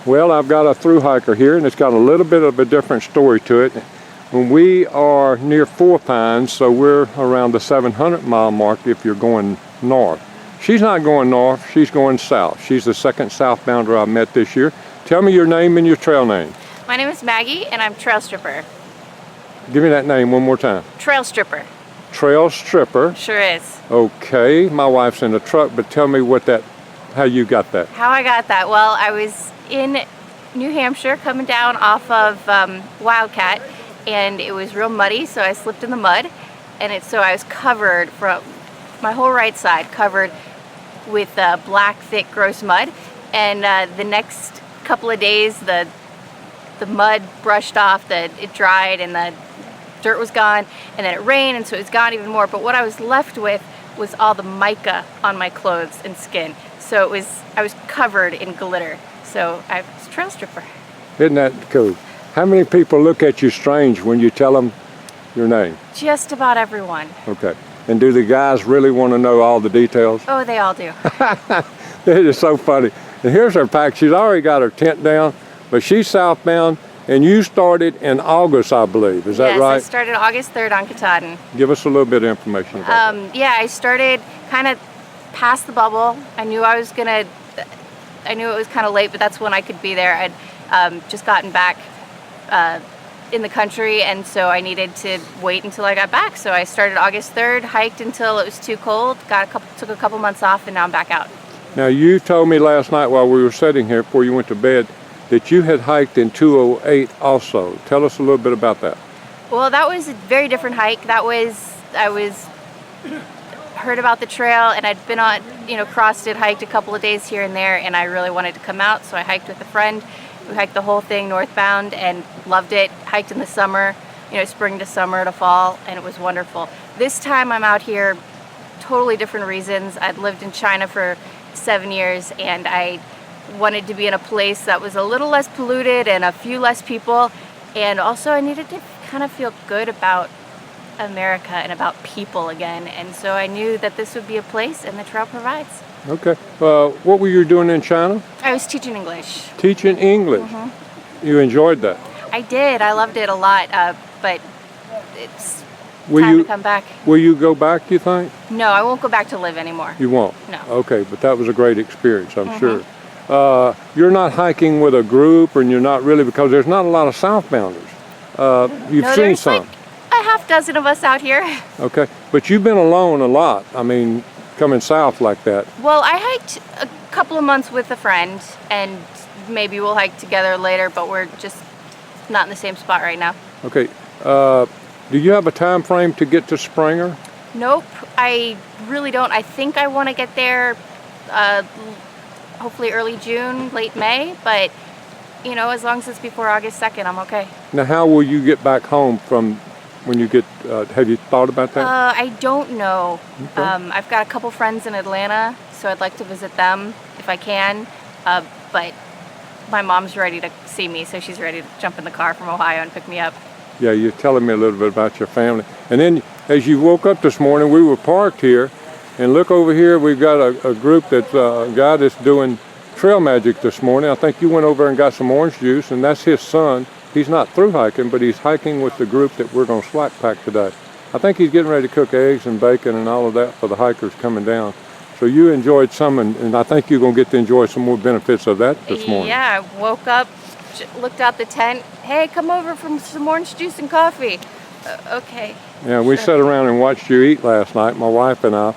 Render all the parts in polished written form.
Well, I've got a through hiker here, and it's got a little bit of a different story to it. When we are near Four Pines, so we're around the 700-mile mark if you're going north. She's not going north, she's going south. She's the second southbounder I've met this year. Tell me your name and your trail name. My name is Maggie, and I'm Trail Stripper. Give me that name one more time. Trail Stripper. Trail Stripper. Sure is. Okay, my wife's in the truck, but tell me how you got that. How I got that? Well, I was in New Hampshire coming down off of Wildcat, and it was real muddy, so I slipped in the mud, and so I was covered from my whole right side covered with black, thick, gross mud. And the next couple of days, the mud brushed off, it dried, and the dirt was gone, and then it rained, and so it was gone even more. But what I was left with was all the mica on my clothes and skin. So I was covered in glitter. So I was a trail stripper. Isn't that cool? How many people look at you strange when you tell them your name? Just about everyone. Okay. And do the guys really want to know all the details? Oh, they all do. It is so funny. And here's her pack. She's already got her tent down, but she's southbound, and you started in August, I believe. Is that right? Yes, I started August 3rd on Katahdin. Give us a little bit of information about that. Yeah, I started kind of past the bubble. I knew it was kind of late, but that's when I could be there. I'd just gotten back in the country, and so I needed to wait until I got back. So I started August 3rd, hiked until it was too cold, took a couple months off, and now I'm back out. Now, you told me last night while we were sitting here before you went to bed that you had hiked in 208 also. Tell us a little bit about that. Well, that was a very different hike. I heard about the trail, and I'd been on, crossed it, hiked a couple of days here and there, and I really wanted to come out, so I hiked with a friend. We hiked the whole thing northbound and loved it. Hiked in the summer, spring to summer to fall, and it was wonderful. This time I'm out here, totally different reasons. I'd lived in China for 7 years, and I wanted to be in a place that was a little less polluted and a few less people, and also I needed to kind of feel good about America and about people again, and so I knew that this would be a place, and the trail provides. Okay. What were you doing in China? I was teaching English. Teaching English? Mm-hmm. You enjoyed that? I did. I loved it a lot, but it's time to come back. Will you go back, you think? No, I won't go back to live anymore. You won't? No. Okay, but that was a great experience, I'm sure. You're not hiking with a group, and you're not really, because there's not a lot of southbounders. You've seen some. Like a half dozen of us out here. Okay, but you've been alone a lot. I mean, coming south like that. Well, I hiked a couple of months with a friend, and maybe we'll hike together later, but we're just not in the same spot right now. Okay. Do you have a time frame to get to Springer? Nope, I really don't. I think I want to get there hopefully early June, late May, but as long as it's before August 2nd, I'm okay. Now, how will you get back home from when you get, have you thought about that? I don't know. Okay. I've got a couple friends in Atlanta, so I'd like to visit them if I can, but my mom's ready to see me, so she's ready to jump in the car from Ohio and pick me up. Yeah, you're telling me a little bit about your family. And then as you woke up this morning, we were parked here, and look over here, we've got a group that's a guy that's doing trail magic this morning. I think you went over and got some orange juice, and that's his son. He's not through hiking, but he's hiking with the group that we're going to slack pack today. I think he's getting ready to cook eggs and bacon and all of that for the hikers coming down. So you enjoyed some, and I think you're going to get to enjoy some more benefits of that this morning. Yeah, I woke up, looked out the tent. Hey, come over for some orange juice and coffee. Okay. Yeah, we sat around and watched you eat last night. My wife and I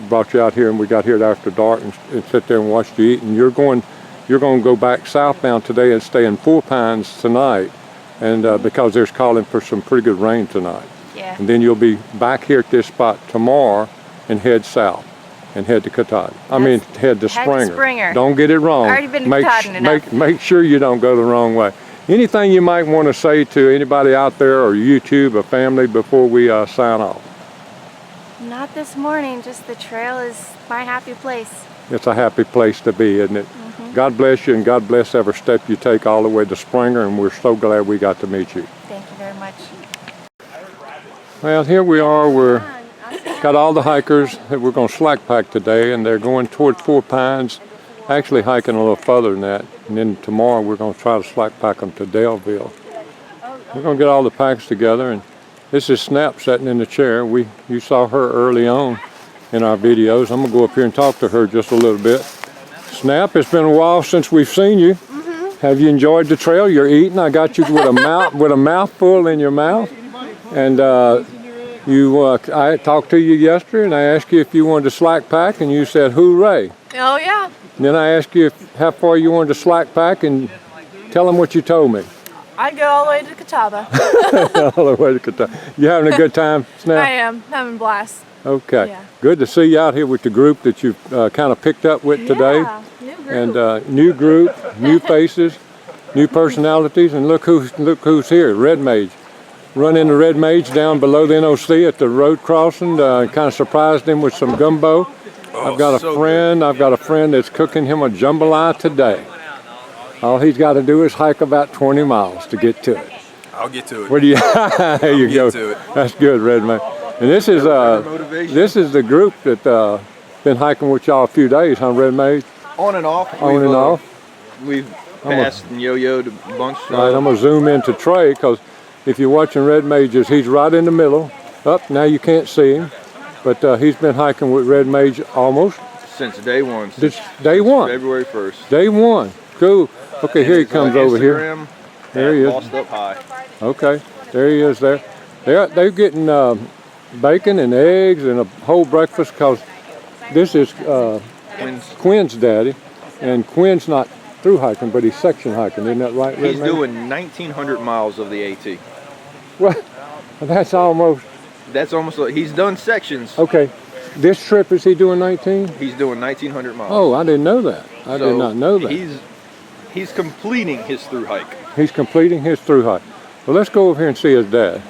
brought you out here, and we got here after dark and sit there and watched you eat. And you're going to go back southbound today and stay in Four Pines tonight, and because there's calling for some pretty good rain tonight. Yeah. And then you'll be back here at this spot tomorrow and head south and head to Katahdin. Head to Springer. Don't get it wrong. I've already been to Katahdin enough. Make sure you don't go the wrong way. Anything you might want to say to anybody out there or YouTube or family before we sign off? Not this morning, just the trail is my happy place. It's a happy place to be, isn't it? Mm-hmm. God bless you, and God bless every step you take all the way to Springer, and we're so glad we got to meet you. Thank you very much. Well, here we are. We're got all the hikers that we're going to slack pack today, and they're going towards Four Pines. actually hiking a little further than that. And then tomorrow we're going to try to slack pack them to Daleville. We're going to get all the packs together. And this is Snap sitting in the chair. You saw her early on in our videos. I'm going to go up here and talk to her just a little bit. Snap, it's been a while since we've seen you. Have you enjoyed the trail? You're eating. I got you with a mouthful in your mouth. And I talked to you yesterday, and I asked you if you wanted to slack pack, and you said, hooray. Oh, yeah. And then I asked you how far you wanted to slack pack, and tell them what you told me. I'd go all the way to Catawba. All the way to Catawba. You having a good time, Snap? I am. Having a blast. Okay. Yeah. Good to see you out here with the group that you've kind of picked up with today. Yeah, new group. And new group, new faces, new personalities, and look who's here, Red Mage. Run into Red Mage down below the NOC at the road crossing. Kind of surprised him with some gumbo. I've got a friend that's cooking him a jambalaya today. All he's got to do is hike about 20 miles to get to it. I'll get to it. Where do you? There you go. To it. That's good, Red Mage. And this is the group that been hiking with y'all a few days, huh, Red Mage? On and off. On and off. We've passed and yo-yoed a bunch. Right, I'm gonna zoom into Trey, because if you're watching Red Mages, he's right in the middle. Up now you can't see him, but he's been hiking with Red Mage almost Since day one. since day one. February 1st. Day one. Cool. Okay, here he comes over here. Instagram, There he is. Lost Up High. Okay, there he is there. They're getting bacon and eggs and a whole breakfast, because this is Quinn's daddy, and Quinn's not through hiking, but he's section hiking. Isn't that right, Red He's Mage? doing 1,900 miles of the AT. Well, that's almost, Like, he's done sections. okay. This trip, is he doing 19? He's doing 1,900 miles. Oh, I didn't know that. I did not know that. He's completing his through hike. He's completing his through hike. Well, let's go over here and see his dad.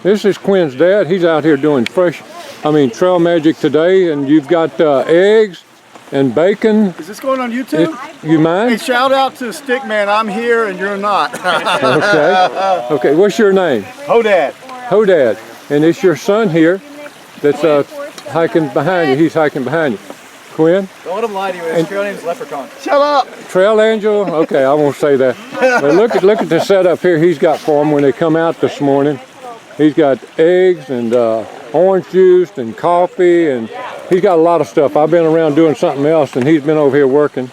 This is Quinn's dad. He's out here doing trail magic today, and you've got eggs and bacon. Is this going on YouTube? You Hey, mind? shout out to Stickman. I'm here and you're not. Okay. Okay, what's your name? Hodad. Hodad. And it's your son here that's hiking behind you. He's hiking behind you. Quinn? Don't let him lie to you. His trail name's Leprechaun. Shut up. Trail Angel? Okay, I won't say that. But look at the setup here he's got for them when they come out this morning. He's got eggs and orange juice and coffee, and he's got a lot of stuff. I've been around doing something else, and he's been over here working.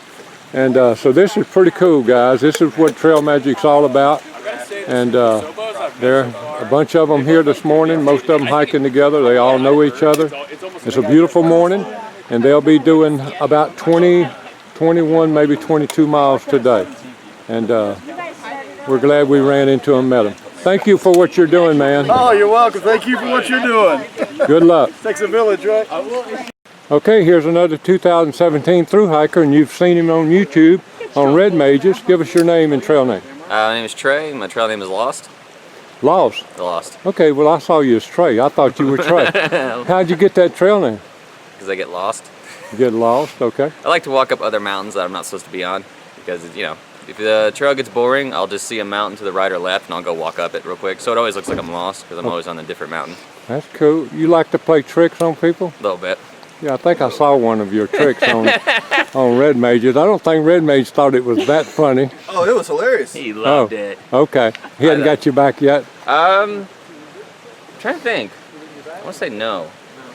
And so this is pretty cool, guys. This is what trail magic's all about. And there are a bunch of them here this morning, most of them hiking together. They all know each other. It's a beautiful morning, and they'll be doing about 20, 21, maybe 22 miles today. And we're glad we ran into them and met them. Thank you for what you're doing, man. Oh, you're welcome. Thank you for what you're doing. Good luck. Takes a village, right? Okay, here's another 2017 through hiker, and you've seen him on YouTube on Red Mages. Give us your name and trail name. My name is Trey. My trail name is Lost. Lost. Lost. Okay, well I saw you as Trey. I thought you were Trey. How'd you get that trail name? Because I get lost. You get lost, okay. I like to walk up other mountains that I'm not supposed to be on, because if the trail gets boring, I'll just see a mountain to the right or left, and I'll go walk up it real quick. So it always looks like I'm lost, because I'm always on a different mountain. That's cool. You like to play tricks on people? A little bit. Yeah, I think I saw one of your tricks on Red Mages. I don't think Red Mage thought it was that funny. Oh, it was hilarious. He loved it. Okay. He hadn't got you back yet? Trying to think. I want to say no.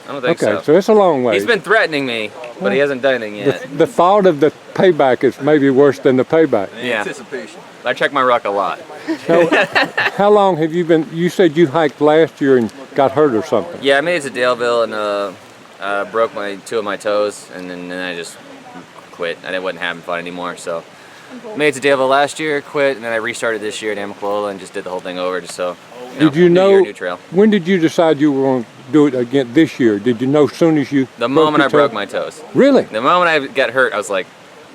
I don't think Okay, so it's a long way. He's been threatening me, but he hasn't done anything yet. The thought of the payback is maybe worse than the payback. Yeah. Anticipation. I check my ruck a lot. How long have you been, you said you hiked last year and got hurt or something? Yeah, I made it to Daleville and broke two of my toes, and then I just quit. I wasn't having fun anymore, so made it to Daleville last year, quit, and then I restarted this year at Amicalola and just did the whole thing over, just so. Did you new know, year, new trail. when did you decide you were going to do it again this year? Did you know as soon as you The moment I broke my toes. Really? The moment I got hurt, I was like,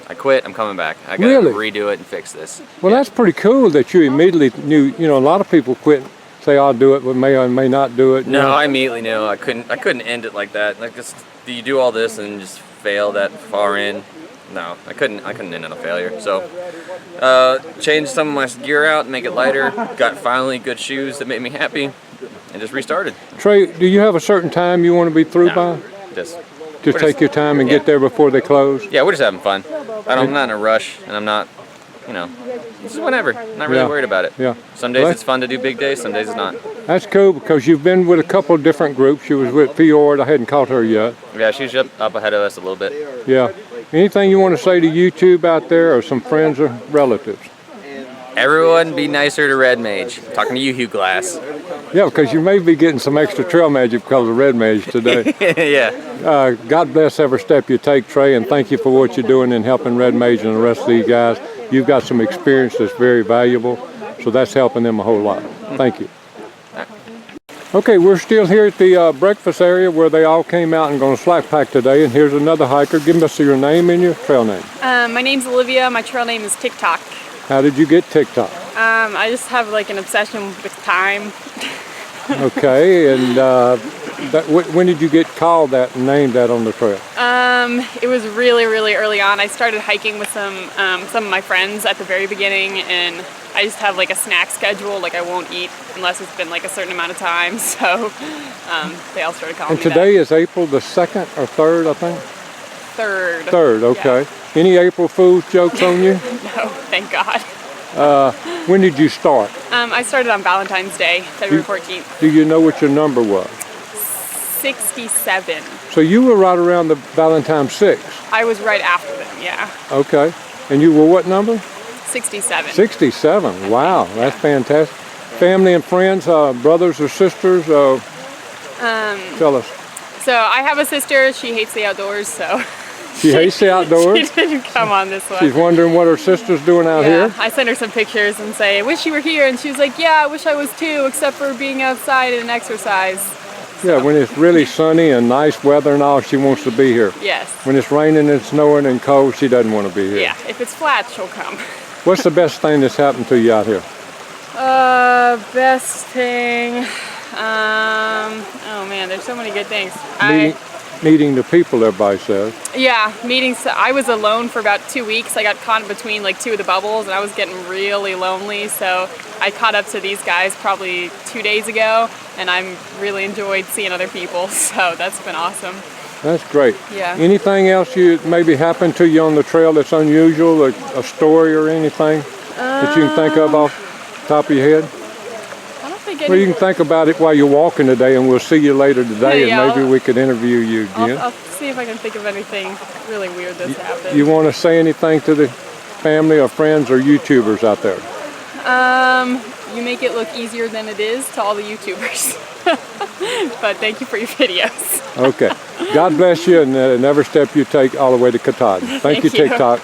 I quit, I'm coming back. I gotta Really? redo it and fix this. Well, that's pretty cool that you immediately knew, a lot of people quit, say I'll do it, but may or may not do it. No, I immediately knew I couldn't end it like that. Like, just, do you do all this and just fail that far in? No, I couldn't end on a failure. So, changed some of my gear out, make it lighter, got finally good shoes that made me happy, and just restarted. Trey, do you have a certain time you want to be through by? Just Just take your time and get there before they close? Yeah, we're just having fun. I'm not in a rush, and I'm not, you know, just whenever. I'm not really worried about it. Yeah. Some days Well, it's fun to do big days, some days it's not. That's cool because you've been with a couple of different groups. You was with Fjord. I hadn't caught her yet. Yeah, she's up ahead of us a little bit. Yeah. Anything you want to say to YouTube out there or some friends or relatives? Everyone be nicer to Red Mage. I'm talking to you, Hugh Glass. Yeah, because you may be getting some extra trail magic because of Red Mage today. Yeah. God bless every step you take, Trey, and thank you for what you're doing in helping Red Mage and the rest of these guys. You've got some experience that's very valuable, so that's helping them a whole lot. Thank you. Okay, we're still here at the breakfast area where they all came out and going to slack pack today, and here's another hiker. Give us your name and your trail name. My name's Olivia. My trail name is TikTok. How did you get TikTok? I just have like an obsession with time. Okay, and when did you get called that and named that on the trail? It was really, really early on. I started hiking with some of my friends at the very beginning, and I just have like a snack schedule. Like I won't eat unless it's been like a certain amount of time. So they all started calling And me today is April the 2nd or 3rd, I think? Third. 3rd, okay. Yeah. Any April Fool's jokes on you? No, thank God. When did you start? I started on Valentine's Day, February 14th. Do you know what your number was? 67. So you were right around the Valentine 6. I was right after them, yeah. Okay. And you were what number? 67. 67. Wow, that's fantastic. Family and friends, brothers or sisters? Tell us. So I have a sister. She hates the outdoors, so She hates the outdoors? she didn't come on this one. She's wondering what her sister's doing out Yeah, here? I sent her some pictures and say, I wish you were here. And she was like, yeah, I wish I was too, except for being outside and exercise. Yeah, when it's really sunny and nice weather and all, she wants to be here. Yes. When it's raining and snowing and cold, she doesn't want to be here. Yeah, if it's flat, she'll come. What's the best thing that's happened to you out here? Best thing. Oh man, there's so many good things. Meeting the people, everybody says. Yeah, meetings. I was alone for about 2 weeks. I got caught in between like two of the bubbles and I was getting really lonely. So I caught up to these guys probably 2 days ago and I'm really enjoyed seeing other people. So that's been awesome. That's great. Yeah. Anything else you maybe happened to you on the trail that's unusual, like a story or anything that you can think of off the top of your head? I don't think Well, you can think about it while you're walking today, and we'll see you later today, Yeah, and maybe we could interview you again. I'll see if I can think of anything really weird that's happened. You want to say anything to the family or friends or YouTubers out there? You make it look easier than it is to all the YouTubers. But thank you for your videos. Okay. God bless you, and every step you take all the way to Katahdin. Thank you, Thank you. TikTok.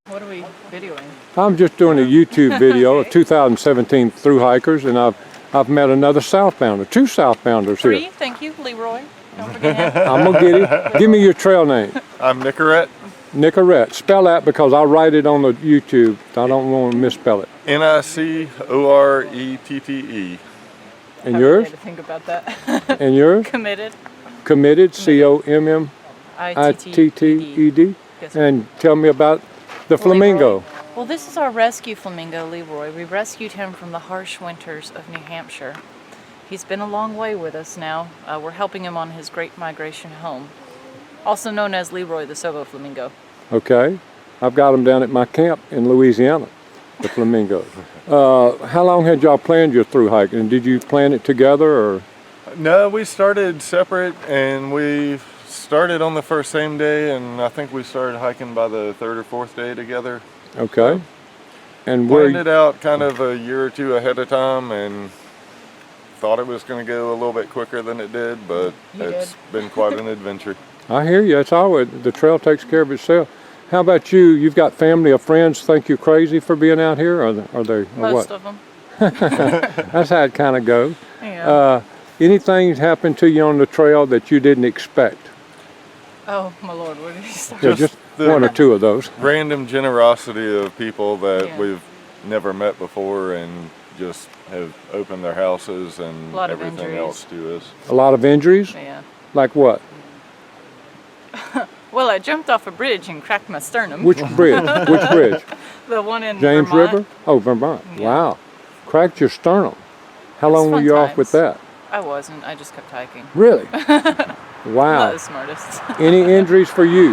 What are we videoing? I'm just doing a YouTube video of 2017 Thru hikers, and I've met another southbounder, two southbounders here. Three, thank you, Leroy. Don't forget him. I'm gonna get him. Give me your trail name. I'm Nicorette. Nicorette. Spell that because I'll write it on the YouTube. I don't want to misspell it. Nicorette. And yours? To think about that. And yours? Committed. Committed. COMMITTED. Yes, sir. And tell me about the flamingo. Well, this is our rescue flamingo, Leroy. We rescued him from the harsh winters of New Hampshire. He's been a long way with us now. We're helping him on his great migration home, also known as Leroy the Solo Flamingo. Okay. I've got them down at my camp in Louisiana, the flamingos. How long had y'all planned your through hike? And did you plan it together or? No, we started separate, and we started on the same day, and I think we started hiking by the 3rd or 4th day together. Okay. And Planned it out kind of a year or two ahead of time, and thought it was going to go a little bit quicker than it did, but it's been quite an adventure. I hear you. It's always, the trail takes care of itself. How about you? You've got family or friends think you're crazy for being out here, or they Most what? of them. That's how it kind of goes. Yeah. Anything happened to you on the trail that you didn't expect? Oh, my Lord, what did you say? Yeah, just the- one or two of those. Random generosity of people that Yeah. we've never met before and just have opened their houses and A lot of everything injuries. else to us. A lot of injuries? Yeah. Like what? Well, I jumped off a bridge and cracked my sternum. Which bridge? Which bridge? The one in James Vermont. River? Oh, Vermont. Yeah. Wow. Cracked your sternum. How long were fun you off with times. that? I wasn't. I just kept hiking. Really? Wow. Not the smartest. Any injuries for you?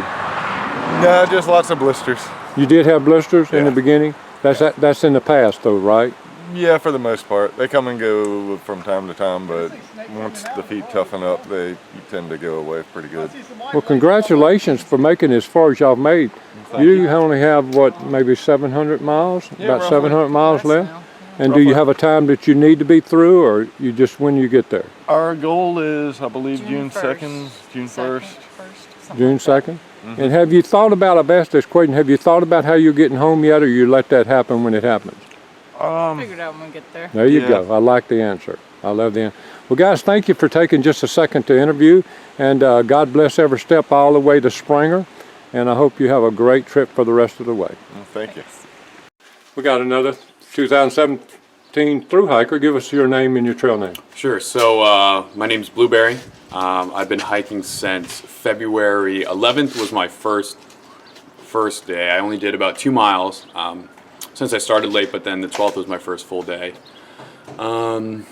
No, just lots of blisters. You did have blisters in the Yeah. beginning? That's in the past though, right? Yeah, for the most part. They come and go from time to time, but once the feet toughen up, they tend to go away pretty good. Well, congratulations for making it as far as y'all made. You only have, what, maybe 700 miles? About roughly. 700 miles Less left? now. And do you have a time that you need to be through, or you just when you get there? Our goal is, I believe, June 1st. 2nd, June Second, 1st. something June like that. 2nd? And have you thought about, I've asked this question, have you thought about how you're getting home yet, or you let that happen when it happens? Figured out when we get there. There you Yeah. go. I like the answer. I love the answer. Well, guys, thank you for taking just a second to interview, and God bless every step all the way to Springer, and I hope you have a great trip for the rest of the way. Well, thank you. We got another 2017 through hiker. Give us your name and your trail name. Sure. So my name's Blueberry. I've been hiking since February 11th was my first day. I only did about 2 miles since I started late, but then the 12th was my first full day. How'd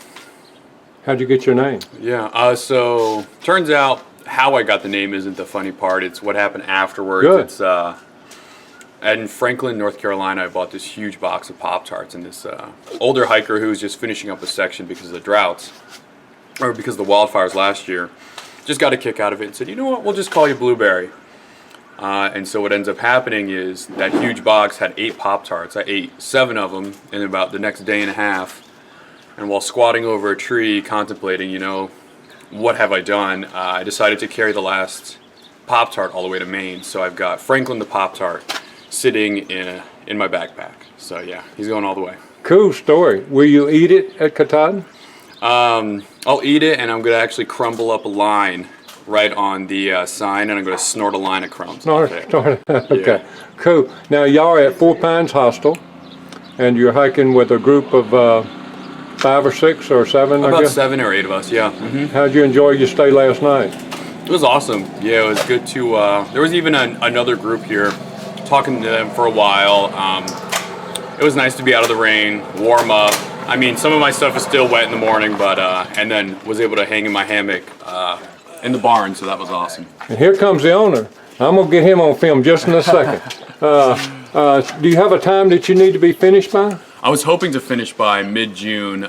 you get your name? Yeah. So turns out how I got the name isn't the funny part. It's what happened afterwards. Good. It's in Franklin, North Carolina, I bought this huge box of Pop-Tarts, and this older hiker who was just finishing up a section because of the droughts, or because of the wildfires last year, just got a kick out of it and said, you know what, we'll just call you Blueberry. And so what ends up happening is that huge box had 8 Pop-Tarts. I ate 7 of them in about the next day and a half. And while squatting over a tree contemplating, you know, what have I done, I decided to carry the last Pop-Tart all the way to Maine. So I've got Franklin the Pop-Tart sitting in my backpack. So yeah, he's going all the way. Cool story. Will you eat it at Katahdin? I'll eat it, and I'm going to actually crumble up a line right on the sign, and I'm going to snort a line of crumbs. off it. Okay, Yeah. cool. Now, y'all are at Four Pines Hostel, and you're hiking with a group of 5 or 6 or 7, I About guess? 7 or 8 of us, yeah. How'd you enjoy your stay last night? It was awesome. Yeah, it was good to. There was even another group here, talking to them for a while. It was nice to be out of the rain, warm up. I mean, some of my stuff is still wet in the morning, but and then was able to hang in my hammock in the barn, so that was awesome. And here comes the owner. I'm gonna get him on film just in a second. Do you have a time that you need to be finished by? I was hoping to finish by mid-June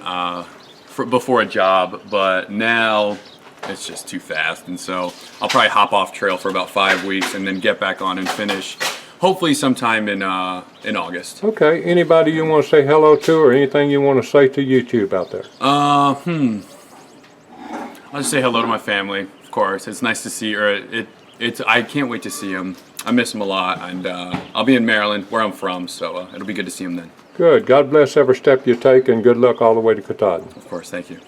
before a job, but now it's just too fast, and so I'll probably hop off trail for about 5 weeks and then get back on and finish. Hopefully sometime in August. Okay, anybody you want to say hello to or anything you want to say to YouTube out there? I'll just say hello to my family, of course. It's nice to see, I can't wait to see them. I miss them a lot, and I'll be in Maryland, where I'm from, so it'll be good to see them then. Good. God bless every step you take, and good luck all the way to Katahdin. Of course, thank you.